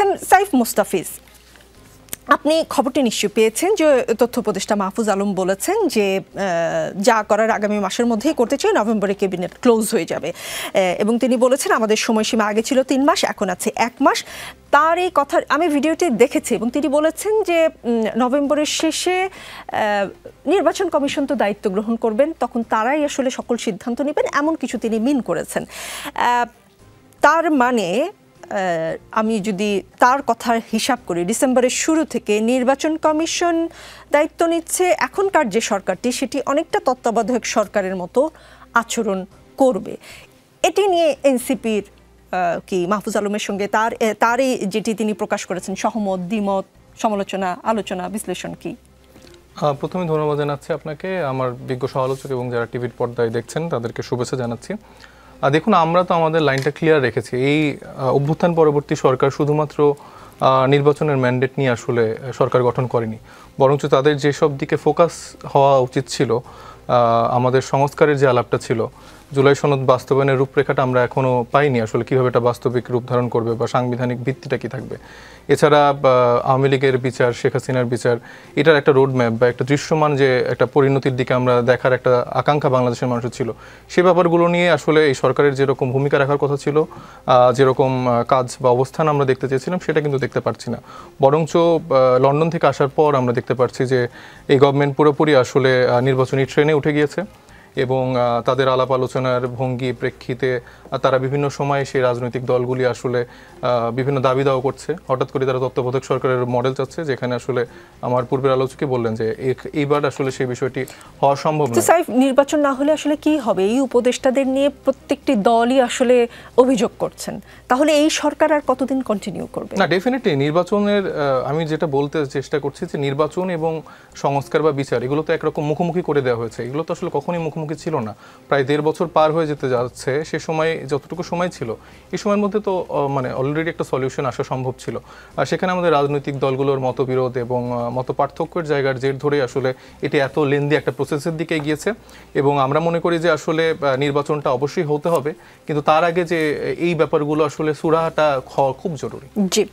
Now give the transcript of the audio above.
বলেছেন সাইফ মুস্তাফিজ, আপনি খবরটি নিশ্চয়ই পেয়েছেন যে তথ্য উপদেষ্টা মাহফুজ আলম বলেছেন যে যা করার আগামী মাসের মধ্যেই করতে চাই, নভেম্বরে ক্যাবিনেট ক্লোজ হয়ে যাবে, এবং তিনি বলেছেন আমাদের সময়সীমা আগে ছিল 3 মাস, এখন আছে 1 মাস। তার এই কথা আমি ভিডিওটি দেখেছি এবং তিনি বলেছেন যে নভেম্বরের শেষে নির্বাচন কমিশন তো দায়িত্ব গ্রহণ করবেন, তখন তারাই আসলে সকল সিদ্ধান্ত নেবেন, এমন কিছু তিনি মিন করেছেন। তার মানে আমি যদি তার কথার হিসাব করি, ডিসেম্বরের শুরু থেকে নির্বাচন কমিশন দায়িত্ব নিচ্ছে, এখনকার যে সরকারটি সেটি অনেকটা তত্ত্বাবধায়ক সরকারের মতো আচরণ করবে। এটি নিয়ে এনসিপির কি মাহফুজ আলমের সঙ্গে তারই যেটি তিনি প্রকাশ করেছেন সহমত, দ্বিমত, সমালোচনা, আলোচনা, বিশ্লেষণ কি? প্রথমে ধন্যবাদ জানাচ্ছি আপনাকে, আমার বিজ্ঞ সমালোচক এবং যারা টিভির পর্দায় দেখছেন তাদেরকে শুভেচ্ছা জানাচ্ছি। দেখুন, আমরা তো আমাদের লাইনটা ক্লিয়ার রেখেছি। এই অভ্যুত্থান পরবর্তী সরকার শুধুমাত্র নির্বাচনের ম্যান্ডেট নিয়ে আসলে সরকার গঠন করেনি, বরঞ্চ তাদের যেসব দিকে ফোকাস হওয়া উচিত ছিল, আমাদের সংস্কারের যে আলাপটা ছিল, জুলাই সনদ বাস্তবায়নের রূপরেখাটা আমরা এখনও পাইনি, আসলে কীভাবে এটা বাস্তবিক রূপ ধারণ করবে বা সাংবিধানিক ভিত্তিটা কী থাকবে। এছাড়া আওয়ামী লীগের বিচার, শেখ হাসিনার বিচার, এটার একটা রোড ম্যাপ বা একটা দৃশ্যমান যে একটা পরিণতির দিকে আমরা দেখার একটা আকাঙ্ক্ষা বাংলাদেশের মানুষের ছিল, সে ব্যাপারগুলো নিয়ে আসলে এই সরকারের যেরকম ভূমিকা রাখার কথা ছিল, যেরকম কাজ বা অবস্থান আমরা দেখতে চেয়েছিলাম, সেটা কিন্তু দেখতে পাচ্ছি না। বরঞ্চ লন্ডন থেকে আসার পর আমরা দেখতে পাচ্ছি যে এই গভর্নমেন্ট পুরোপুরি আসলে নির্বাচনী ট্রেনে উঠে গিয়েছে এবং তাদের আলাপ আলোচনার ভঙ্গি প্রেক্ষিতে তারা বিভিন্ন সময়ে সেই রাজনৈতিক দলগুলি আসলে বিভিন্ন দাবি দাওয়া করছে। হঠাৎ করে তারা তত্ত্বাবধায়ক সরকারের মডেল চাচ্ছে, যেখানে আসলে আমার পূর্বের আলোচকে বললেন যে এইবার আসলে সেই বিষয়টি হওয়া সম্ভব না। সাইফ, নির্বাচন না হলে আসলে কি হবে? এই উপদেষ্টাদের নিয়ে প্রত্যেকটি দলই আসলে অভিযোগ করছেন, তাহলে এই সরকার আর কতদিন কন্টিনিউ করবে? না, ডেফিনেটলি নির্বাচনের, আমি যেটা বলতে চেষ্টা করছি যে নির্বাচন এবং সংস্কার বা বিচার এগুলো তো একরকম মুখোমুখি করে দেওয়া হয়েছে, এগুলো তো আসলে কখনোই মুখোমুখি ছিল না। প্রায় 1.5 বছর পার হয়ে যেতে যাচ্ছে, সে সময় যতটুকু সময় ছিল এই সময়ের মধ্যে তো মানে অলরেডি একটা সলিউশন আসা সম্ভব ছিল। আর সেখানে আমাদের রাজনৈতিক দলগুলোর মতবিরোধ এবং মত পার্থক্যের জায়গার জের ধরে আসলে এটি এত লেন্দি একটা প্রসেসের দিকে এগিয়েছে এবং আমরা মনে করি যে আসলে নির্বাচনটা অবশ্যই হতে হবে, কিন্তু তার আগে যে এই ব্যাপারগুলো আসলে সুরাহাটা খুব জরুরি। জি।